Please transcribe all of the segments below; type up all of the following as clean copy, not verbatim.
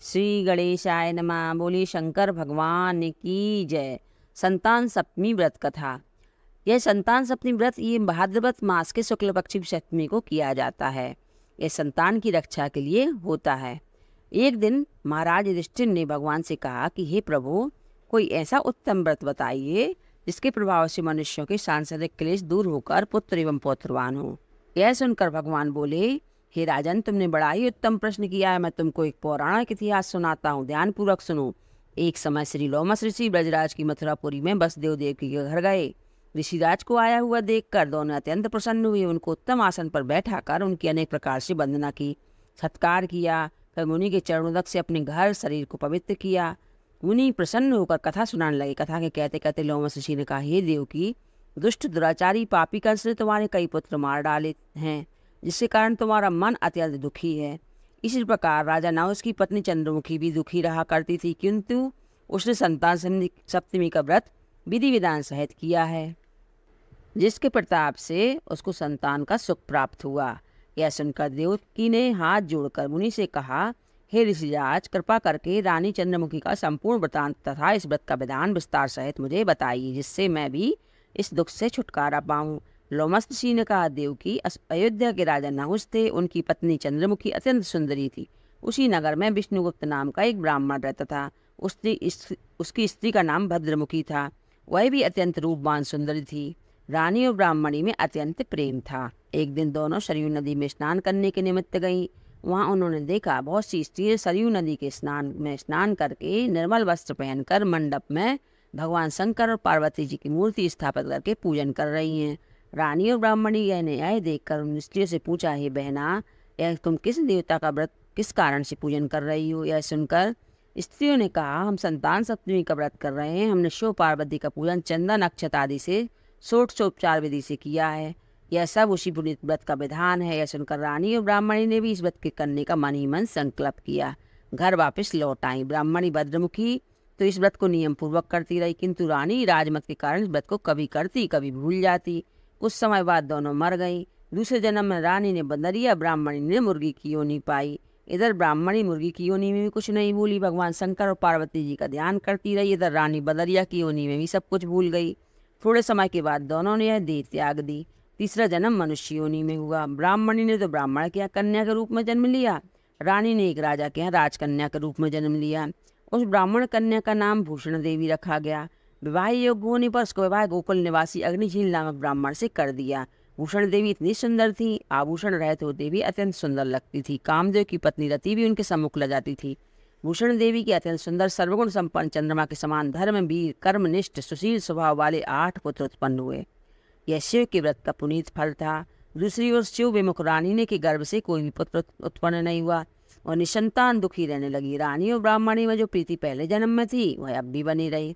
श्री गणेशाय नमः। बोली शंकर भगवान की जय। संतान सप्तमी व्रत कथा। यह संतान सप्तमी व्रत ये भाद्रपद मास के शुक्ल पक्ष की सप्तमी को किया जाता है। यह संतान की रक्षा के लिए होता है। एक दिन महाराज युधिष्ठिर ने भगवान से कहा कि हे प्रभु, कोई ऐसा उत्तम व्रत बताइए जिसके प्रभाव से मनुष्यों के सांसारिक क्लेश दूर होकर पुत्र एवं पौत्रवान हो। यह सुनकर भगवान बोले, हे राजन, तुमने बड़ा ही उत्तम प्रश्न किया है। मैं तुमको एक पौराणिक इतिहास सुनाता हूँ, ध्यान पूर्वक सुनो। एक समय श्री लोमस ऋषि ब्रजराज की मथुरापुरी में वसुदेव देवकी के घर गए। ऋषिराज को आया हुआ देखकर दोनों अत्यंत प्रसन्न हुए। उनको उत्तम आसन पर बैठाकर उनकी अनेक प्रकार से वंदना की, सत्कार किया। फिर मुनि के चरणोदक से अपने घर शरीर को पवित्र किया। मुनि प्रसन्न होकर कथा सुनाने लगे। कथा के कहते कहते लोमस ऋषि ने कहा, हे देवकी, दुष्ट दुराचारी पापी कंस ने तुम्हारे कई पुत्र मार डाले हैं, जिसके कारण तुम्हारा मन अत्यंत दुखी है। इसी प्रकार राजा नहुष की पत्नी चंद्रमुखी भी दुखी रहा करती थी, किंतु उसने संतान सप्तमी का व्रत विधि विधान सहित किया है, जिसके प्रताप से उसको संतान का सुख प्राप्त हुआ। यह सुनकर देवकी ने हाथ जोड़कर मुनि से कहा, हे ऋषिराज, कृपा करके रानी चंद्रमुखी का संपूर्ण वृतांत तथा इस व्रत का विधान विस्तार सहित मुझे बताइए, जिससे मैं भी इस दुख से छुटकारा पाऊं। लोमस ऋषि ने कहा, देवकी, अयोध्या के राजा नहुष थे। उनकी पत्नी चंद्रमुखी अत्यंत सुंदरी थी। उसी नगर में विष्णुगुप्त नाम का एक ब्राह्मण रहता था। उसकी स्त्री का नाम भद्रमुखी था। वह भी अत्यंत रूपवान सुंदरी थी। रानी और ब्राह्मणी में अत्यंत प्रेम था। एक दिन दोनों सरयू नदी में स्नान करने के निमित्त गईं। वहां उन्होंने देखा बहुत सी स्त्रियां सरयू नदी के स्नान करके निर्मल वस्त्र पहनकर मंडप में भगवान शंकर और पार्वती जी की मूर्ति स्थापित करके पूजन कर रही हैं। रानी और ब्राह्मणी यह न्याय देखकर उन स्त्रियों से पूछा, हे बहना, यह तुम किस देवता का व्रत किस कारण से पूजन कर रही हो? यह सुनकर स्त्रियों ने कहा, हम संतान सप्तमी का व्रत कर रहे हैं। हमने शिव पार्वती का पूजन चंदन अक्षत आदि से षोडशोपचार विधि से किया है। यह सब उसी पुनीत व्रत का विधान है। यह सुनकर रानी और ब्राह्मणी ने भी इस व्रत के करने का मन ही मन संकल्प किया। घर वापस लौट आई। ब्राह्मणी भद्रमुखी तो इस व्रत को नियम पूर्वक करती रही, किंतु रानी राजमत के कारण इस व्रत को कभी करती कभी भूल जाती। कुछ समय बाद दोनों मर गईं। दूसरे जन्म में रानी ने बंदरिया, ब्राह्मणी ने मुर्गी की योनि पाई। इधर ब्राह्मणी मुर्गी की योनि में भी कुछ नहीं भूली, भगवान शंकर और पार्वती जी का ध्यान करती रही। इधर रानी बंदरिया की योनि में भी सब कुछ भूल गई। थोड़े समय के बाद दोनों ने यह देह त्याग दी। तीसरा जन्म मनुष्य योनि में हुआ। ब्राह्मणी ने तो ब्राह्मण के यहाँ कन्या के रूप में जन्म लिया। रानी ने एक राजा के यहाँ राजकन्या के रूप में जन्म लिया। उस ब्राह्मण कन्या का नाम भूषण देवी रखा गया। विवाह योग्य होने पर उसका विवाह गोकुल निवासी अग्निशील नामक ब्राह्मण से कर दिया। भूषण देवी इतनी सुंदर थी, आभूषण रहते होते भी अत्यंत सुंदर लगती थी। कामदेव की पत्नी रति भी उनके सम्मुख ल जाती थी। भूषण देवी के अत्यंत सुंदर सर्वगुण संपन्न चंद्रमा के समान धर्म वीर कर्मनिष्ठ सुशील स्वभाव वाले 8 पुत्र उत्पन्न हुए। यह शिव के व्रत का पुनीत फल था। दूसरी ओर शिव विमुख रानी ने के गर्भ से कोई भी पुत्र उत्पन्न नहीं हुआ और निसंतान दुखी रहने लगी। रानी और ब्राह्मणी में जो प्रीति पहले जन्म में थी वह अब भी बनी रही।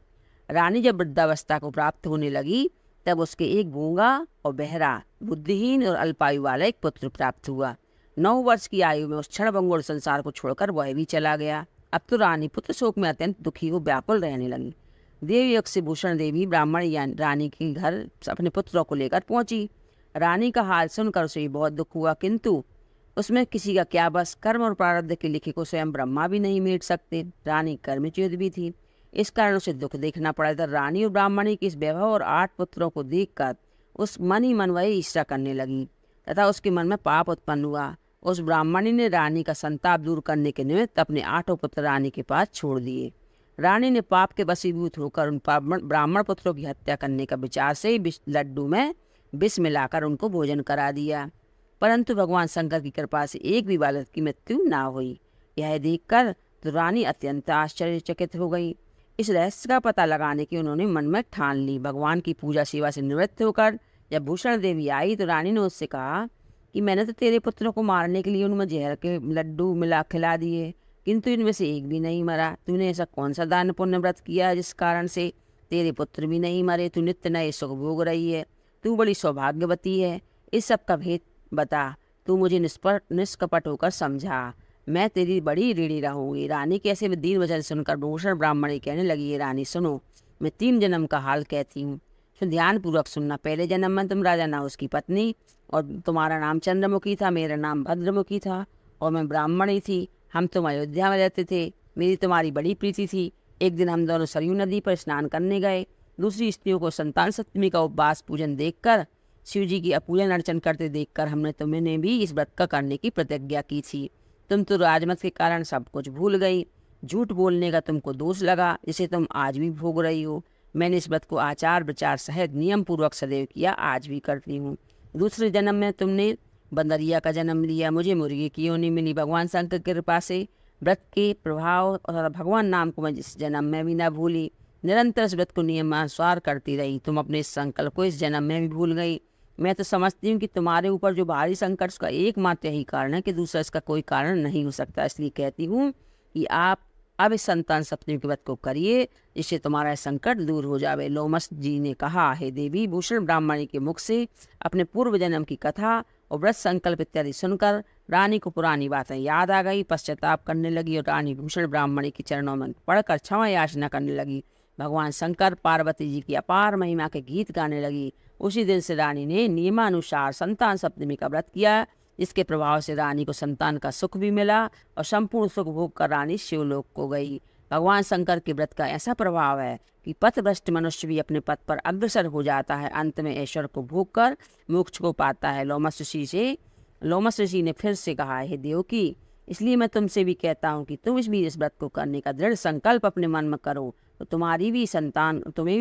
रानी जब वृद्धावस्था को प्राप्त होने लगी तब उसके एक गूंगा और बहरा, बुद्धिहीन और अल्पायु वाला एक पुत्र प्राप्त हुआ। 9 वर्ष की आयु में उस क्षणभंगुर संसार को छोड़कर वह भी चला गया। अब तो रानी पुत्र शोक में अत्यंत दुखी हो व्याकुल रहने लगी। देवयोग से भूषण देवी ब्राह्मण रानी के घर अपने पुत्रों को लेकर पहुंची। रानी का हाल सुनकर उसे बहुत दुख हुआ, किंतु उसमें किसी का क्या बस। कर्म और प्रारब्ध के लिखे को स्वयं ब्रह्मा भी नहीं मेट सकते। रानी कर्मच्युत भी थी, इस कारण उसे दुख देखना पड़ा था। रानी और ब्राह्मणी के इस वैभव और 8 पुत्रों को देखकर उस मन ही मन वही ईर्ष्या करने लगी तथा उसके मन में पाप उत्पन्न हुआ। उस ब्राह्मणी ने रानी का संताप दूर करने के निमित्त अपने 8 पुत्र रानी के पास छोड़ दिए। रानी ने पाप के वशीभूत होकर उन ब्राह्मण पुत्रों की हत्या करने का विचार से ही लड्डू में विष मिलाकर उनको भोजन करा दिया, परंतु भगवान शंकर की कृपा से एक भी बालक की मृत्यु ना हुई। यह देखकर तो रानी अत्यंत आश्चर्यचकित हो गई। इस रहस्य का पता लगाने की उन्होंने मन में ठान ली। भगवान की पूजा सेवा से निवृत्त होकर जब भूषण देवी आई तो रानी ने उससे कहा कि मैंने तो तेरे पुत्रों को मारने के लिए उनमें जहर के लड्डू मिला खिला दिए, किंतु इनमें से एक भी नहीं मरा। तूने ऐसा कौन सा दान पुण्य व्रत किया जिस कारण से तेरे पुत्र भी नहीं मरे? तू नित्य नए सुख भोग रही है, तू बड़ी सौभाग्यवती है। इस सब का भेद बता, तू मुझे निष्कपट होकर समझा, मैं तेरी बड़ी ऋणी रहूंगी। रानी के ऐसे दीन वचन सुनकर भूषण ब्राह्मणी कहने लगी, ये रानी सुनो, मैं 3 जन्म का हाल कहती हूँ, तो ध्यान पूर्वक सुनना। पहले जन्म में तुम राजा नहुष की पत्नी और तुम्हारा नाम चंद्रमुखी था, मेरा नाम भद्रमुखी था और मैं ब्राह्मणी थी। हम तुम अयोध्या में रहते थे, मेरी तुम्हारी बड़ी प्रीति थी। एक दिन हम दोनों सरयू नदी पर स्नान करने गए। दूसरी स्त्रियों को संतान सप्तमी का उपवास पूजन देखकर, शिव जी की अपूजन अर्चन करते देखकर हमने तुम्हें भी इस व्रत का करने की प्रतिज्ञा की थी। तुम तो राजमत के कारण सब कुछ भूल गई। झूठ बोलने का तुमको दोष लगा, जिसे तुम आज भी भोग रही हो। मैंने इस व्रत को आचार विचार सहित नियम पूर्वक सदैव किया, आज भी करती हूँ। दूसरे जन्म में तुमने बंदरिया का जन्म लिया, मुझे मुर्गी की योनि मिली। भगवान शंकर की कृपा से व्रत के प्रभाव और भगवान नाम को मैं इस जन्म में भी न भूली। निरंतर इस व्रत को नियमानुसार करती रही। तुम अपने इस संकल्प को इस जन्म में भी भूल गई। मैं तो समझती हूँ कि तुम्हारे ऊपर जो भारी संकट उसका एकमात्र यही कारण है कि दूसरा इसका कोई कारण नहीं हो सकता। इसलिए कहती हूँ कि आप अब इस संतान सप्तमी के व्रत को करिए, जिससे तुम्हारा संकट दूर हो जावे। लोमस जी ने कहा, हे देवी, भूषण ब्राह्मणी के मुख से अपने पूर्व जन्म की कथा और व्रत संकल्प इत्यादि सुनकर रानी को पुरानी बातें याद आ गई। पश्चाताप करने लगी और रानी भूषण ब्राह्मणी के चरणों में पड़कर क्षमा याचना करने लगी। भगवान शंकर पार्वती जी की अपार महिमा के गीत गाने लगी। उसी दिन से रानी ने नियमानुसार संतान सप्तमी का व्रत किया। इसके प्रभाव से रानी को संतान का सुख भी मिला और संपूर्ण सुख भोग कर रानी शिवलोक को गई। भगवान शंकर के व्रत का ऐसा प्रभाव है कि पथभ्रष्ट मनुष्य भी अपने पथ पर अग्रसर हो जाता है, अंत में ऐश्वर्य को भोग कर मोक्ष को पाता है। लोमस ऋषि ने फिर से कहा, हे देवकी, इसलिए मैं तुमसे भी कहता हूँ कि तुम इस व्रत को करने का दृढ़ संकल्प अपने मन में करो, तो तुम्हें भी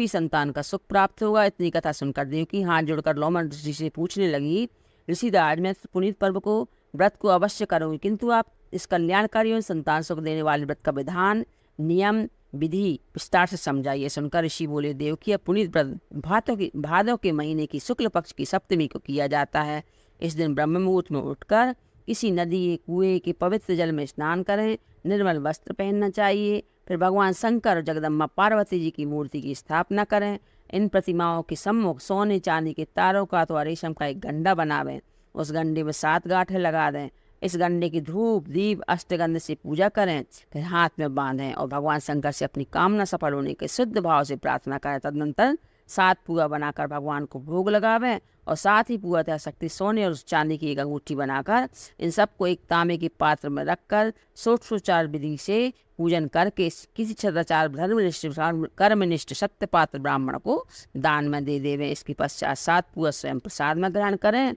संतान का सुख प्राप्त होगा। इतनी कथा सुनकर देवकी हाथ जोड़कर लोमस ऋषि से पूछने लगी, ऋषिराज, मैं पुनीत पर्व को व्रत को अवश्य करूंगी, किंतु आप इस कल्याणकारी और संतान सुख देने वाले व्रत का विधान, नियम, विधि विस्तार से समझाइए। सुनकर ऋषि बोले, देवकी, अब पुनीत व्रत भादों के महीने की शुक्ल पक्ष की सप्तमी को किया जाता है। इस दिन ब्रह्म मुहूर्त में उठकर किसी नदी, कुएं के पवित्र जल में स्नान करें। निर्मल वस्त्र पहनना चाहिए। फिर भगवान शंकर और जगदम्बा पार्वती जी की मूर्ति की स्थापना करें। इन प्रतिमाओं के सम्मुख सोने चांदी के तारों का अथवा रेशम का एक गंडा बनावें। उस गंडे में 7 गांठें लगा दें। इस गंडे की धूप, दीप, अष्टगंध से पूजा करें। फिर हाथ में बांधें और भगवान शंकर से अपनी कामना सफल होने के शुद्ध भाव से प्रार्थना करें। तदनंतर 7 पुआ बनाकर भगवान को भोग लगावें और साथ ही पुआ तथा शक्ति सोने और चांदी की एक अंगूठी बनाकर इन सबको एक तांबे के पात्र में रखकर षोडशोपचार विधि से पूजन करके किसी सदाचार धर्मनिष्ठ कर्मनिष्ठ सत्य पात्र ब्राह्मण को दान में दे देवें। इसके पश्चात 7 पुआ स्वयं प्रसाद में ग्रहण करें।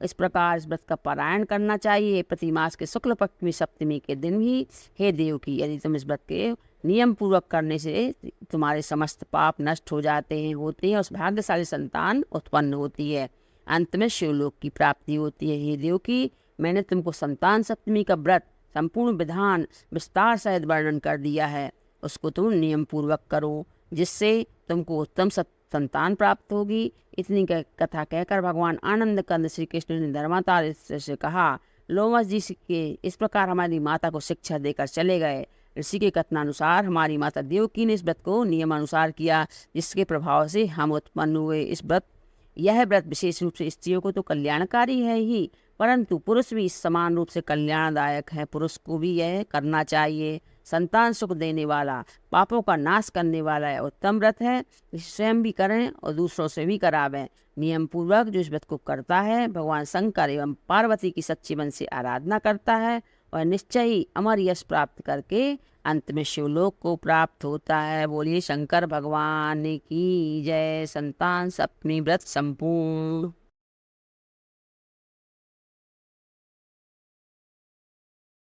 इस प्रकार इस व्रत का पारायण करना चाहिए प्रति मास के शुक्ल पक्ष में सप्तमी के दिन ही। हे देवकी, यदि तुम इस व्रत के नियम पूर्वक करने से तुम्हारे समस्त पाप नष्ट हो जाते हैं, होते हैं, उस भाग्यशाली संतान उत्पन्न होती है, अंत में शिवलोक की प्राप्ति होती है। हे देवकी, मैंने तुमको संतान सप्तमी का व्रत संपूर्ण विधान विस्तार सहित वर्णन कर दिया है, उसको तुम नियम पूर्वक करो, जिससे तुमको उत्तम संतान प्राप्त होगी। इतनी कथा कहकर भगवान आनंद कंद श्री कृष्ण ने धर्मातार से कहा, लोमस जी के इस प्रकार हमारी माता को शिक्षा देकर चले गए। ऋषि के कथनानुसार हमारी माता देवकी ने इस व्रत को नियमानुसार किया, जिसके प्रभाव से हम उत्पन्न हुए। यह व्रत विशेष रूप से स्त्रियों को तो कल्याणकारी है ही, परंतु पुरुष भी इस समान रूप से कल्याणदायक है। पुरुष को भी यह करना चाहिए। संतान सुख देने वाला, पापों का नाश करने वाला है, उत्तम व्रत है। इसे स्वयं भी करें और दूसरों से भी करावें। नियम पूर्वक जो इस व्रत को करता है, भगवान शंकर एवं पार्वती की सच्ची मन से आराधना करता है और निश्चय ही अमर यश प्राप्त करके अंत में शिवलोक को प्राप्त होता है। बोलिए शंकर भगवान की जय। संतान सप्तमी व्रत संपूर्ण।